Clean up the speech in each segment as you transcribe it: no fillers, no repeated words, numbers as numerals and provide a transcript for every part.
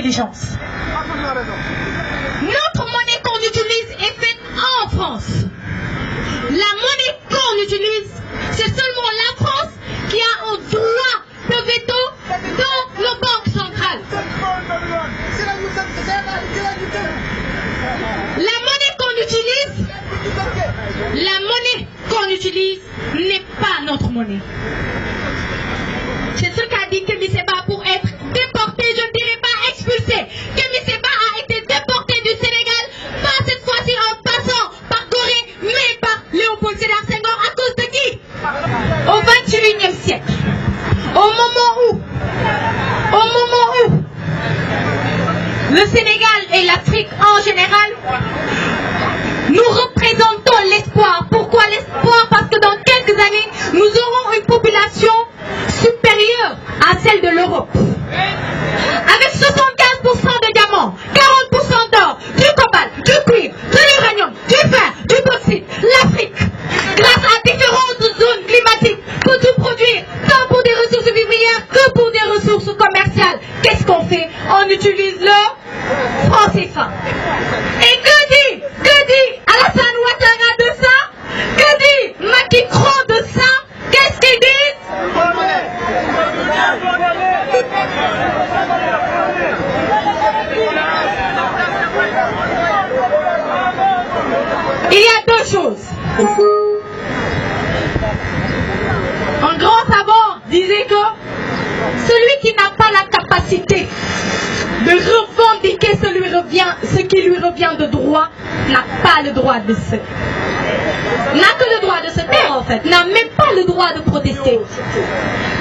intelligence. Notre monnaie qu'on utilise est faite en France. La monnaie qu'on utilise, c'est seulement la France qui a un droit de veto dans nos banques centrales. La monnaie qu'on utilise n'est pas notre monnaie. C'est ce qu'a dit Kémy Séba pour être déporté, je ne dirais pas expulsé. Kémy Séba a été déporté du Sénégal, pas cette fois-ci en passant par Gorée, mais par Léopold Sédar Senghor. À cause de qui? Au XXIe siècle, au moment où le Sénégal et l'Afrique en général, nous représentons l'espoir. Pourquoi l'espoir? Parce que dans quelques années, nous aurons une population supérieure à celle de l'Europe. Avec 75% de diamants, 40% d'or, du cobalt, du cuivre, de l'uranium, du fer, du bauxite, l'Afrique, grâce à différentes zones climatiques, peut tout produire, tant pour des ressources vivrières que pour des ressources commerciales. Qu'est-ce qu'on fait? On utilise le franc CFA. Et que dit Alassane Ouattara de ça? Que dit Macky Cron de ça? Qu'est-ce qu'ils disent? Il y a deux choses. Un grand savant disait que celui qui n'a pas la capacité de revendiquer ce qui lui revient de droit n'a pas le droit de se... n'a que le droit de se taire en fait, n'a même pas le droit de protester.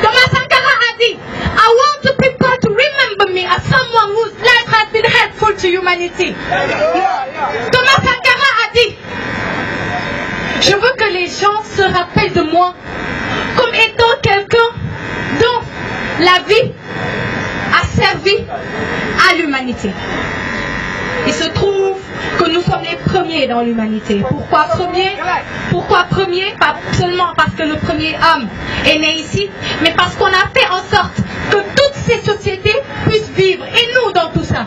Thomas Sankara a dit, I want the people to remember me as someone whose life has been helpful to humanity. Thomas Sankara a dit, je veux que les gens se rappellent de moi comme étant quelqu'un dont la vie a servi à l'humanité. Il se trouve que nous sommes les premiers dans l'humanité. Pourquoi premiers? Pourquoi premiers? Pas seulement parce que le premier homme est né ici, mais parce qu'on a fait en sorte que toutes ces sociétés puissent vivre. Et nous dans tout ça.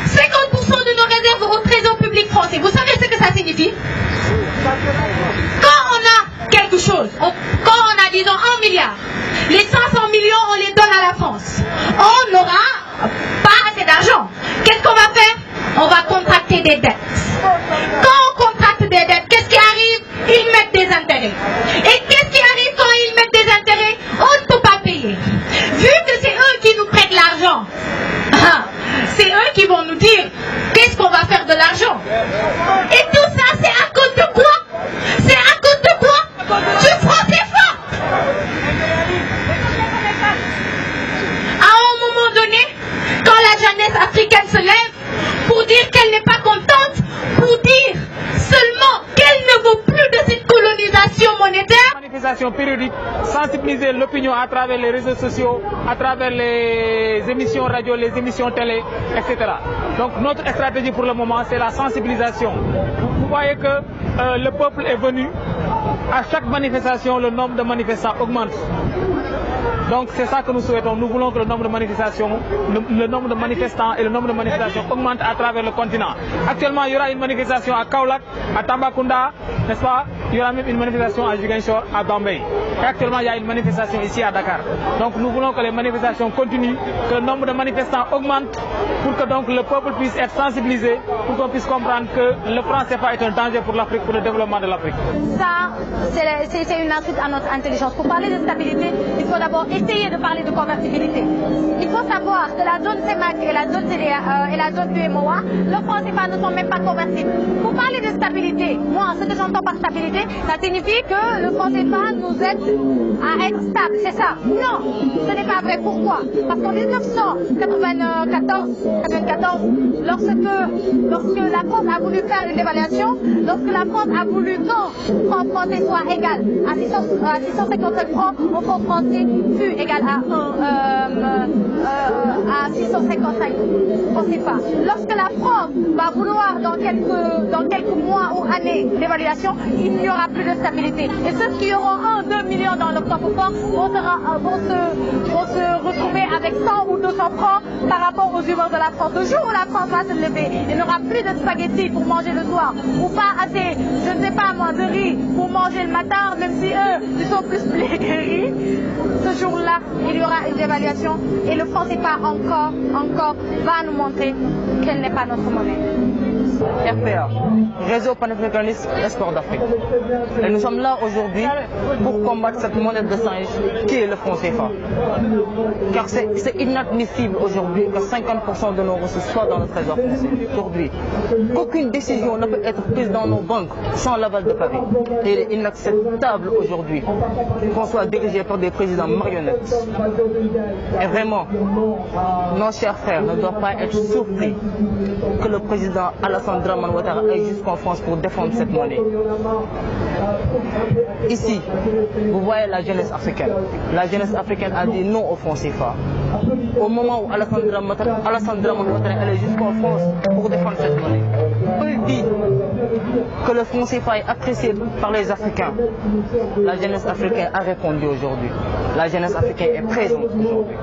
50% de nos réserves au trésor public français. Vous savez ce que ça signifie? Quand on a quelque chose, quand on a disons 1 milliard, les 500 millions on les donne à la France. On n'aura pas assez d'argent. Qu'est-ce qu'on va faire? On va contracter des dettes. Quand on contracte des dettes, qu'est-ce qui arrive? Ils mettent des intérêts. Et qu'est-ce qui arrive quand ils mettent des intérêts? On ne peut pas payer. Vu que c'est eux qui nous prêtent l'argent, c'est eux qui vont nous dire qu'est-ce qu'on va faire de l'argent. Et tout ça, c'est à cause de quoi? C'est à cause de quoi? Du franc CFA. À un moment donné, quand la jeunesse africaine se lève pour dire qu'elle n'est pas contente, pour dire seulement qu'elle ne veut plus de cette colonisation monétaire. Manifestation périodique, sensibiliser l'opinion à travers les réseaux sociaux, à travers les émissions radio, les émissions télé, etc. Donc notre stratégie pour le moment, c'est la sensibilisation. Vous voyez que le peuple est venu. À chaque manifestation, le nombre de manifestants augmente. Donc c'est ça que nous souhaitons. Nous voulons que le nombre de manifestations, le nombre de manifestants et le nombre de manifestations augmente à travers le continent. Actuellement, il y aura une manifestation à Kaolack, à Tambacounda, n'est-ce pas? Il y aura même une manifestation à Ziguinchor, à Bambey. Et actuellement, il y a une manifestation ici à Dakar. Donc nous voulons que les manifestations continuent, que le nombre de manifestants augmente pour que donc le peuple puisse être sensibilisé, pour qu'on puisse comprendre que le franc CFA est un danger pour l'Afrique, pour le développement de l'Afrique. Ça, c'est une insulte à notre intelligence. Pour parler de stabilité, il faut d'abord essayer de parler de convertibilité. Il faut savoir que la zone CEMAC et la zone CDA et la zone UMOA, le franc CFA ne sont même pas convertibles. Pour parler de stabilité, moi, ce que j'entends par stabilité, ça signifie que le franc CFA nous aide à être stable, c'est ça? Non, ce n'est pas vrai. Pourquoi? Parce qu'en 1994, lorsque la France a voulu faire une dévaluation, lorsque la France a voulu qu'un franc français soit égal à 657 francs, un franc français fut égal à 600 ce serait comme ça. On ne sait pas. Lorsque la France va vouloir dans quelques mois ou années d'évaluation, il n'y aura plus de stabilité. Et ceux qui auront 1-2 millions dans le coffre-fort vont se retrouver avec 100 ou 200 francs par rapport aux humeurs de la France. Le jour où la France va se lever, il n'y aura plus de spaghettis pour manger le soir, ou pas assez, je ne sais pas moi, de riz pour manger le matin, même si eux, ils sont plus blés que riz. Ce jour-là, il y aura une dévaluation et le franc CFA encore va nous montrer qu'elle n'est pas notre monnaie. RPA, Réseau panafricaniste Espoir d'Afrique. Et nous sommes là aujourd'hui pour combattre cette monnaie de singe qui est le franc CFA. Car c'est inadmissible aujourd'hui que 50% de nos ressources soient dans le trésor français. Aujourd'hui, qu'aucune décision ne peut être prise dans nos banques sans l'aval de Paris. Et il est inacceptable aujourd'hui qu'on soit dirigé par des présidents marionnettes. Et vraiment, nos chers frères ne doivent pas être surpris que le président Alassane Dramane Ouattara aille jusqu'en France pour défendre cette monnaie. Ici, vous voyez la jeunesse africaine. La jeunesse africaine a dit non au franc CFA. Au moment où Alassane Dramane Ouattara allait jusqu'en France pour défendre cette monnaie, il dit que le franc CFA est apprécié par les Africains. La jeunesse africaine a répondu aujourd'hui. La jeunesse africaine est présente aujourd'hui.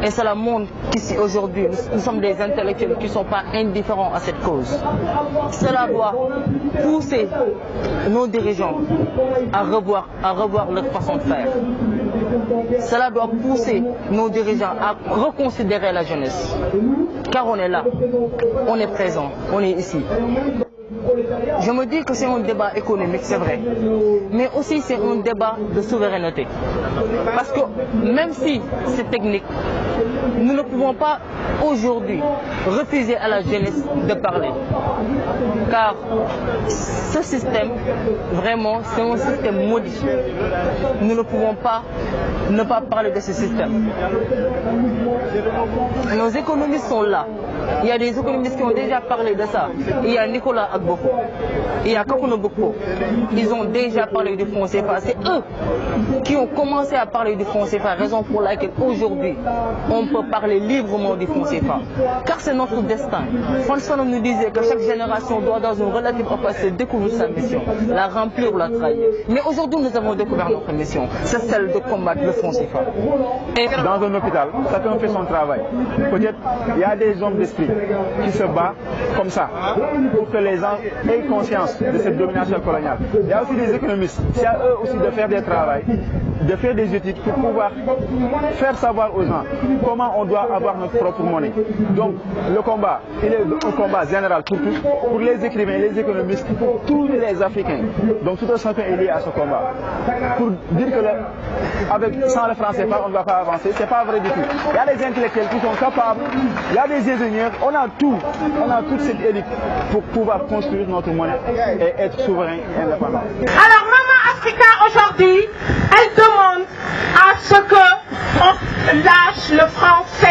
Et cela montre qu'ici aujourd'hui, nous sommes des intellectuels qui ne sont pas indifférents à cette cause. Cela doit pousser nos dirigeants à revoir leur façon de faire. Cela doit pousser nos dirigeants à reconsidérer la jeunesse. Car on est là, on est présent, on est ici. Je me dis que c'est un débat économique, c'est vrai, mais aussi c'est un débat de souveraineté. Parce que même si c'est technique, nous ne pouvons pas aujourd'hui refuser à la jeunesse de parler. Car ce système, vraiment, c'est un système maudit. Nous ne pouvons pas ne pas parler de ce système. Nos économistes sont là. Il y a des économistes qui ont déjà parlé de ça. Il y a Nicolas Agboko, il y a Kakuno Bokpo. Ils ont déjà parlé du franc CFA. C'est eux qui ont commencé à parler du franc CFA, raison pour laquelle aujourd'hui on peut parler librement du franc CFA. Car c'est notre destin. François nous disait que chaque génération doit dans une relative opacité découvrir sa mission, la remplir ou la trahir. Mais aujourd'hui nous avons découvert notre mission, c'est celle de combattre le franc CFA. Et dans un hôpital, chacun fait son travail. Peut-être il y a des hommes d'esprit qui se battent comme ça pour que les gens aient conscience de cette domination coloniale. Il y a aussi des économistes, c'est à eux aussi de faire des travaux, de faire des études pour pouvoir faire savoir aux gens comment on doit avoir notre propre monnaie. Donc le combat, il est un combat général pour tous, pour les écrivains, les économistes, pour tous les Africains. Donc tout un chacun est lié à ce combat. Pour dire que sans le franc CFA, on ne va pas avancer, c'est pas vrai du tout. Il y a des intellectuels qui sont capables, il y a des ingénieurs, on a toute cette élite pour pouvoir construire notre monnaie et être souverain et indépendant. Alors Maman Africa aujourd'hui, elle demande à ce qu'on lâche le franc CFA.